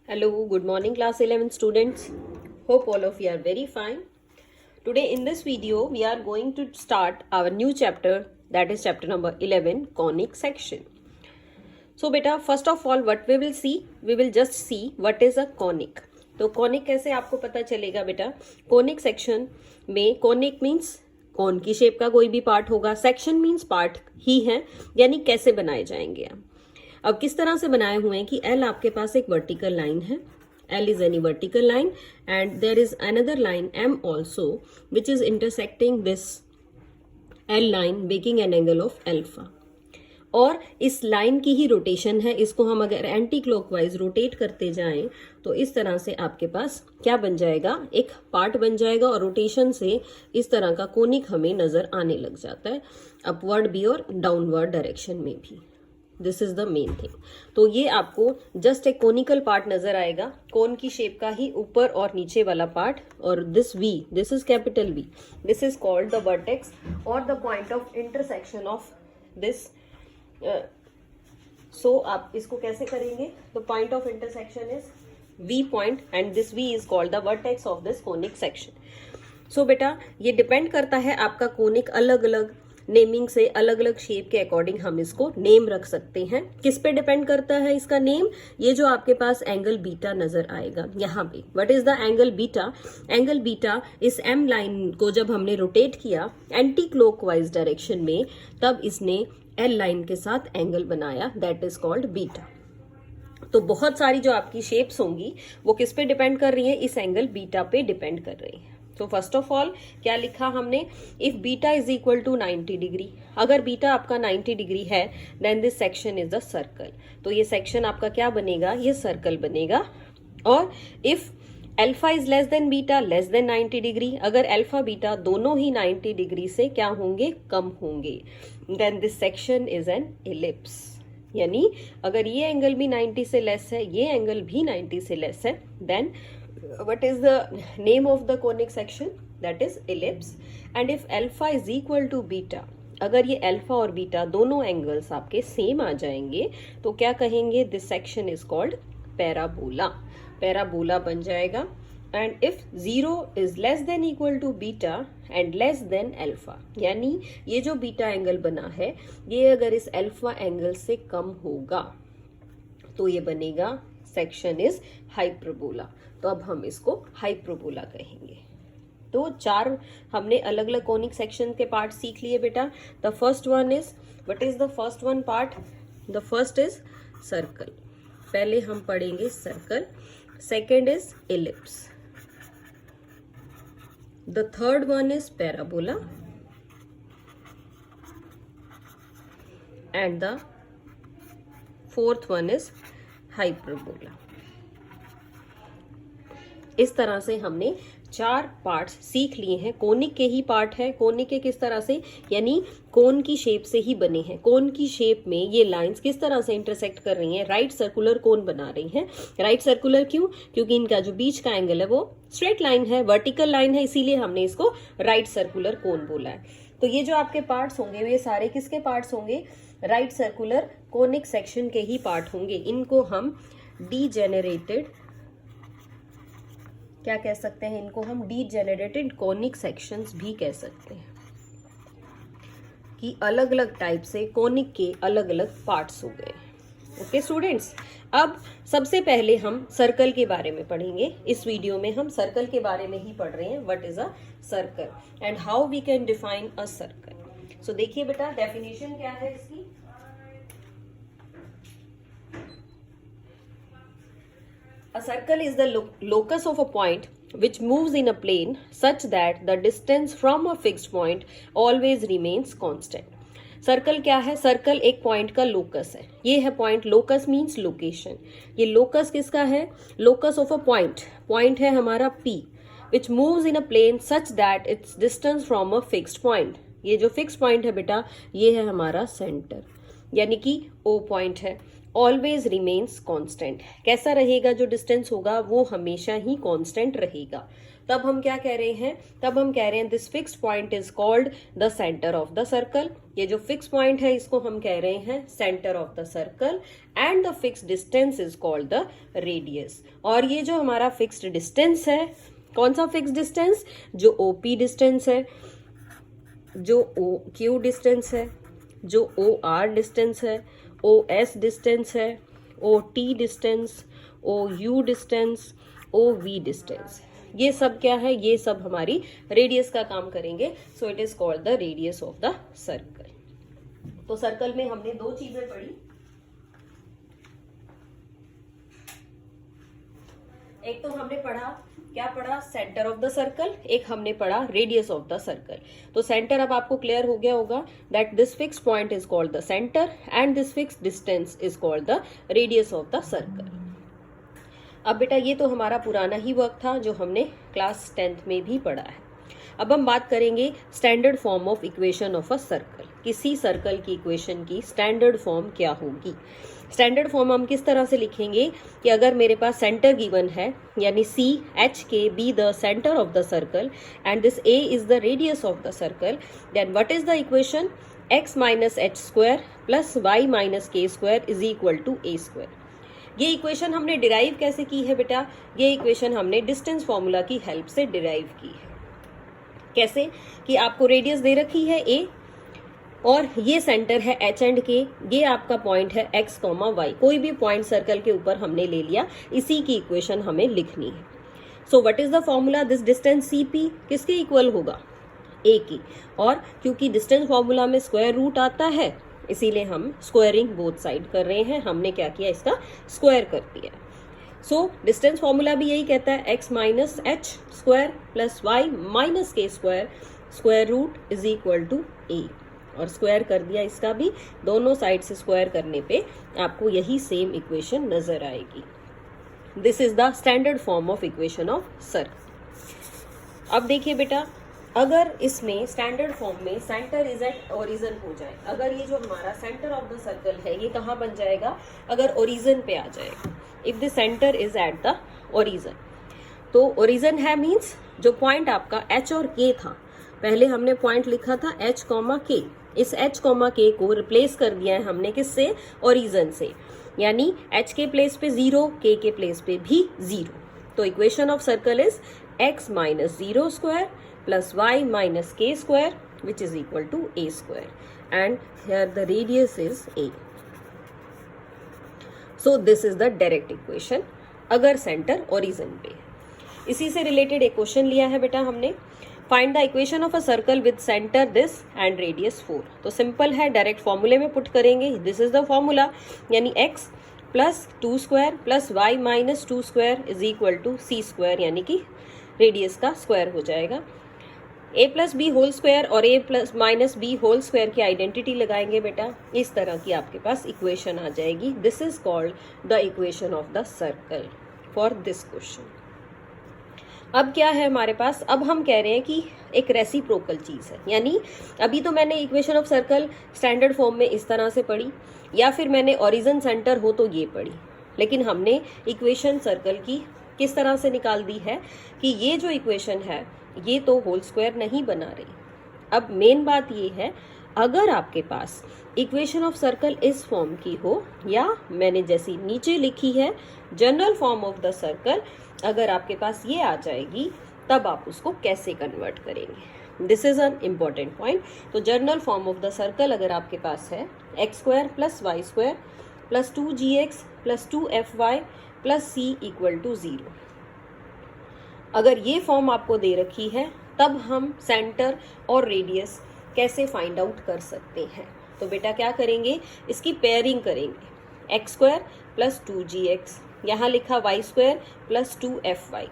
Hello, good morning class 11 students. Hope all of you are very fine. Today in this video we are going to start our new chapter, that is chapter number 11, conic section. So beta, first of all what we will just see what is a conic. तो conic कैसे आपको पता चलेगा बेटा? conic section में conic means कौन की shape का कोई भी पार्ट होगा, सेक्शन मीन्स पार्ट ही है, यानी कैसे बनाए जाएंगे। अब किस तरह से बनाए हुए हैं कि एल आपके पास एक वर्टिकल लाइन है, L is any vertical line and there is another line M also which is intersecting this L line making an angle of alpha, और इस लाइन की ही रोटेशन है। इसको हम अगर एंटी क्लॉकवाइज रोटेट करते जाएं तो इस तरह से आपके पास क्या बन जाएगा, एक पार्ट बन जाएगा, और रोटेशन से इस तरह का कोनिक हमें नजर आने लग जाता है, अपवर्ड भी और डाउनवर्ड डायरेक्शन में भी। This is the main thing. तो ये आपको जस्ट एक कोनिकल पार्ट नजर आएगा, कोन की शेप का ही ऊपर और नीचे वाला पार्ट, और this V, this is capital V, this is called the vertex और the point of intersection of this. So आप इसको कैसे करेंगे, तो point of intersection is V point and this V is called the vertex of this conic section. So बेटा ये depend करता है आपका कोनिक, अलग अलग नेमिंग से अलग अलग शेप के अकॉर्डिंग हम इसको नेम रख सकते हैं। किस पे डिपेंड करता है इसका नेम, ये जो आपके पास एंगल बीटा नजर आएगा यहाँ पे, what is the angle beta? Angle beta इस एम लाइन को जब हमने रोटेट किया एंटी क्लॉकवाइज डायरेक्शन में, तब इसने एल लाइन के साथ एंगल बनाया, दैट इज कॉल्ड बीटा। तो बहुत सारी जो आपकी शेप्स होंगी वो किस पे डिपेंड कर रही है, इस एंगल बीटा पे डिपेंड कर रही है। तो फर्स्ट ऑफ ऑल क्या लिखा हमने, if beta is equal to 90 degree, अगर बीटा आपका 90 डिग्री है then this section is the circle. तो ये सेक्शन आपका क्या बनेगा, ये सर्कल बनेगा। और if alpha is less than beta, less than 90 degree, अगर अल्फा बीटा दोनों ही 90 डिग्री से क्या होंगे, कम होंगे, then this section is an ellipse. यानी अगर ये एंगल भी 90 से लेस है, ये एंगल भी 90 से लेस है, then what is the name of the conic section, that is ellipse. and if alpha is equal to beta, अगर ये अल्फा और बीटा दोनों एंगल्स आपके सेम आ जाएंगे तो क्या कहेंगे, this section is called parabola. Parabola बन जाएगा। And if 0 is less than equal to beta and less than alpha, यानी ये जो बीटा एंगल बना है ये अगर इस अल्फा एंगल से कम होगा तो ये बनेगा सेक्शन इज हाइपरबोला। तो अब हम इसको हाइपरबोला कहेंगे। तो चार हमने अलग अलग कोनिक सेक्शन के पार्ट सीख लिए बेटा। The first one is, what is the first one part, the first is circle, पहले हम पढ़ेंगे circle. Second is ellipse, the third one is parabola, and the fourth one is hyperbola. इस तरह से हमने चार पार्ट्स सीख लिए हैं। कोनिक के ही पार्ट है। कोनिक के किस तरह से, यानी कोन की शेप से ही बने हैं। कोन की शेप में ये लाइंस किस तरह से इंटरसेक्ट कर रही हैं, राइट सर्कुलर कोन बना रही हैं। राइट सर्कुलर क्यों, क्योंकि इनका जो बीच का एंगल है वो स्ट्रेट लाइन है, वर्टिकल लाइन है, इसीलिए हमने इसको राइट सर्कुलर कोन बोला है। तो ये जो आपके पार्ट्स होंगे ये सारे किसके पार्ट्स होंगे, राइट सर्कुलर कोनिक सेक्शन के ही पार्ट होंगे। इनको हम डीजेनरेटेड क्या कह सकते हैं, इनको हम डीजेनरेटेड कोनिक सेक्शंस भी कह सकते हैं, कि अलग अलग टाइप से कोनिक के अलग अलग पार्ट्स हो गए। ओके स्टूडेंट्स, अब सबसे पहले हम सर्कल के बारे में पढ़ेंगे। इस वीडियो में हम सर्कल के बारे में ही पढ़ रहे हैं, what is a circle and how we can define a circle. So देखिए बेटा डेफिनेशन क्या है इसकी। A circle is the locus of a point which moves in a plane such that the distance from a fixed point always remains constant. Circle क्या है, circle एक point का locus है। ये है पॉइंट, लोकस मीन्स लोकेशन। ये locus किसका है, locus of a point, point है हमारा P, which moves in a plane such that its distance from a fixed point. ये जो फिक्स पॉइंट है बेटा ये है हमारा सेंटर, यानी कि O पॉइंट है। Always remains constant. कैसा रहेगा जो डिस्टेंस होगा, वो हमेशा ही कांस्टेंट रहेगा। तब हम क्या कह रहे हैं, तब हम कह रहे हैं this fixed point is called the centre of the circle. ये जो फिक्स पॉइंट है इसको हम कह रहे हैं centre of the circle, and the fixed distance is called the radius. और ये जो हमारा फिक्स्ड डिस्टेंस है, कौन सा फिक्स्ड डिस्टेंस, जो ओपी डिस्टेंस है, जो ओ क्यू डिस्टेंस है, जो ओ आर डिस्टेंस है, ओ एस डिस्टेंस है, O T distance, O U distance, O V distance, ये सब क्या है, ये सब हमारी रेडियस का काम करेंगे। So it is called the radius of the circle. तो सर्कल में हमने दो चीजें पढ़ी, एक तो हमने पढ़ा, क्या पढ़ा, सेंटर ऑफ द सर्कल, एक हमने पढ़ा रेडियस ऑफ द सर्कल। तो सेंटर अब आपको क्लियर हो गया होगा that this fixed point is called the centre and this fixed distance is called the radius of the circle. अब बेटा ये तो हमारा पुराना ही वर्क था जो हमने क्लास 10th में भी पढ़ा है। अब हम बात करेंगे standard form of equation of a circle. किसी सर्कल की इक्वेशन की स्टैंडर्ड फॉर्म क्या होगी। स्टैंडर्ड फॉर्म हम किस तरह से लिखेंगे कि अगर मेरे पास सेंटर गिवन है, यानी C H K be the centre of the circle and this A is the radius of the circle, then what is the equation, X minus H square plus Y minus K square is equal to A square. ये equation हमने derive कैसे की है बेटा, ये equation हमने distance formula की help से डिराइव की है। कैसे कि आपको रेडियस दे रखी है ए और ये सेंटर है एच एंड के, ये आपका पॉइंट है एक्स कॉमा वाई, कोई भी पॉइंट सर्कल के ऊपर हमने ले लिया, इसी की इक्वेशन हमें लिखनी है। So what is the formula, this distance C P किसके इक्वल होगा, ए की, और क्योंकि डिस्टेंस फॉर्मूला में स्क्वायर रूट आता है इसीलिए हम स्क्वायरिंग बोथ साइड कर रहे हैं, हमने क्या किया, इसका स्क्वायर कर दिया। सो डिस्टेंस फॉर्मूला भी यही कहता है X minus H square plus Y minus K square square root is equal to A, और स्क्वायर कर दिया इसका भी, दोनों साइड से स्क्वायर करने पे आपको यही सेम इक्वेशन नजर आएगी। This is the standard form of equation of circle. अब देखिए बेटा, अगर इसमें स्टैंडर्ड फॉर्म में सेंटर इज एट ओरिजिन हो जाए, अगर ये जो हमारा सेंटर ऑफ द सर्कल है ये कहाँ बन जाएगा, अगर ओरिजिन पे आ जाएगा, if the centre is at the origin, तो ओरिजिन है मीन्स जो पॉइंट आपका एच और के था, पहले हमने पॉइंट लिखा था एच कॉमा के, इस एच कॉमा के को रिप्लेस कर दिया है हमने किससे, ओरिजिन से, यानी एच के प्लेस पे 0, के प्लेस पे भी 0। तो equation of circle is x minus 0 square plus y minus k square which is equal to a square, and here the radius is a. So this is the direct equation अगर centre origin पे। इसी से related एक question लिया है बेटा हमने, find the equation of a circle with centre this and radius 4। तो सिंपल है, डायरेक्ट फॉर्मूले में पुट करेंगे, दिस इज द फॉर्मूला, यानी x plus 2 square plus Y minus 2 square is equal to C square, यानी कि रेडियस का square हो जाएगा। a plus B whole square और a plus minus B whole square की आइडेंटिटी लगाएंगे बेटा, इस तरह की आपके पास इक्वेशन आ जाएगी। This is called the equation of the circle for this question. अब क्या है हमारे पास, अब हम कह रहे हैं कि एक रेसिप्रोकल चीज है, यानी अभी तो मैंने equation of circle standard form में इस तरह से पढ़ी, या फिर मैंने ओरिजिन सेंटर हो तो ये पढ़ी, लेकिन हमने इक्वेशन सर्कल की किस तरह से निकाल दी है कि ये जो इक्वेशन है ये तो होल स्क्वायर नहीं बना रही। अब मेन बात ये है, अगर आपके पास इक्वेशन ऑफ सर्कल इस फॉर्म की हो, या मैंने जैसी नीचे लिखी है general form of the circle, अगर आपके पास ये आ जाएगी तब आप उसको कैसे कन्वर्ट करेंगे, this is an important point. तो general form of the circle अगर आपके पास है X square plus Y square plus 2gx plus 2fy plus c equal to 0, अगर ये फॉर्म आपको दे रखी है तब हम सेंटर और रेडियस कैसे फाइंड आउट कर सकते हैं। तो बेटा क्या करेंगे, इसकी पेयरिंग करेंगे, एक्स स्क्वायर प्लस 2gx, यहाँ लिखा वाई स्क्वायर प्लस 2fy,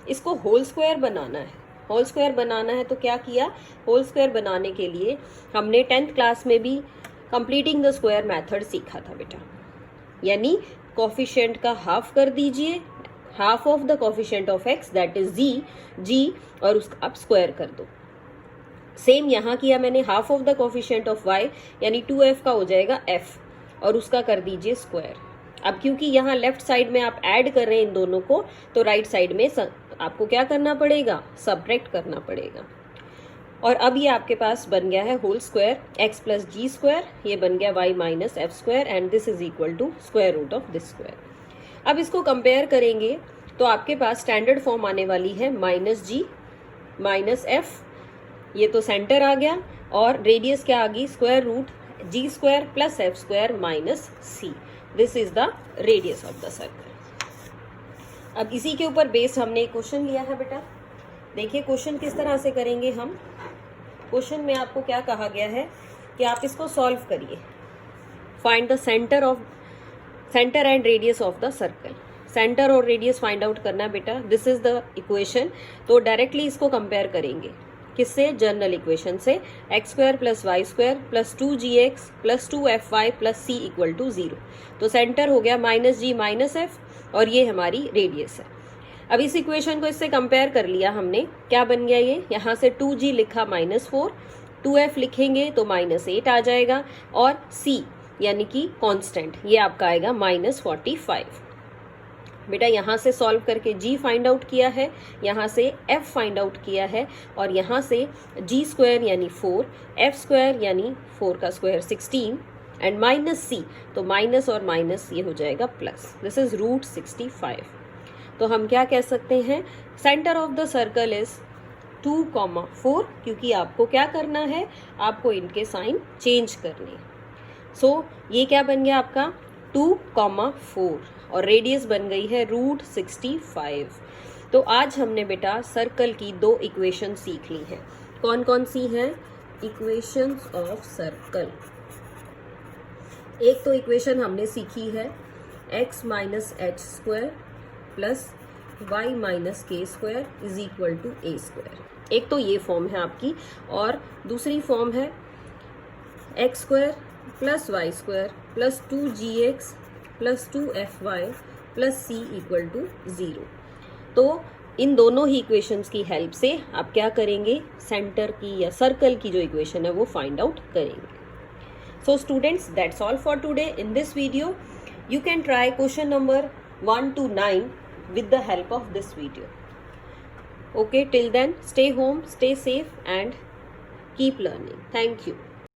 इसको होल स्क्वायर बनाना है। होल स्क्वायर बनाना है तो क्या किया, होल स्क्वायर बनाने के लिए हमने 10th क्लास में भी कंप्लीटिंग द स्क्वायर मेथड सीखा था बेटा, यानी कोफिशिएंट का हाफ कर दीजिए, half of the coefficient of X that is G, और उसका आप स्क्वायर कर दो। सेम यहाँ किया मैंने, half of the coefficient of Y यानी 2f का हो जाएगा f, और उसका कर दीजिए स्क्वायर। अब क्योंकि यहाँ लेफ्ट साइड में आप ऐड कर रहे हैं इन दोनों को, तो राइट साइड में आपको क्या करना पड़ेगा, सबट्रैक्ट करना पड़ेगा। और अब ये आपके पास बन गया है whole square x plus G square, ये बन गया y minus F square and this is equal to square root of this square. अब इसको कंपेयर करेंगे तो आपके पास स्टैंडर्ड फॉर्म आने वाली है माइनस जी माइनस एफ, ये तो सेंटर आ गया, और रेडियस क्या आ गई, square root G square plus F square minus C, this is the radius of the circle. अब इसी के ऊपर बेस हमने एक क्वेश्चन लिया है बेटा। देखिए क्वेश्चन किस तरह से करेंगे हम। क्वेश्चन में आपको क्या कहा गया है कि आप इसको सॉल्व करिए, find the centre and radius of the circle. Centre और रेडियस फाइंड आउट करना है बेटा, दिस इज द इक्वेशन। तो डायरेक्टली इसको कंपेयर करेंगे किससे, जनरल इक्वेशन से, X square plus Y square plus 2gx plus 2fy plus c equal to 0। तो सेंटर हो गया माइनस जी माइनस एफ और ये हमारी रेडियस है। अब इस इक्वेशन को इससे कंपेयर कर लिया हमने, क्या बन गया ये, यहाँ से 2g लिखा -4, 2f लिखेंगे तो -8 आ जाएगा, और c यानी कि कांस्टेंट ये आपका आएगा -45। बेटा यहाँ से सॉल्व करके g फाइंड आउट किया है, यहाँ से f फाइंड आउट किया है, और यहाँ से g स्क्वायर यानी 4, f स्क्वायर यानी 4 का स्क्वायर 16 एंड माइनस c, तो माइनस और माइनस ये हो जाएगा प्लस, दिस इज रूट 65। तो हम क्या कह सकते हैं, centre of the circle is 2,4, क्योंकि आपको क्या करना है, आपको इनके साइन चेंज करने। सो ये क्या बन गया आपका 2,4 और रेडियस बन गई है रूट 65। तो आज हमने बेटा सर्कल की 2 इक्वेशन सीख ली हैं। कौन कौन सी हैं, इक्वेशंस ऑफ सर्कल। एक तो इक्वेशन हमने सीखी है x minus H square plus Y minus K square is equal to A square, एक तो ये फॉर्म है आपकी, और दूसरी फॉर्म है X square plus Y square plus 2gx plus 2fy plus C equal to 0। तो इन दोनों ही इक्वेशंस की हेल्प से आप क्या करेंगे, सेंटर की या सर्कल की जो इक्वेशन है वो फाइंड आउट करेंगे। So students, that's all for today in this video. You can try question number 1 to 9 with the help of this video. Okay, till then, stay home, stay safe and keep learning. Thank you.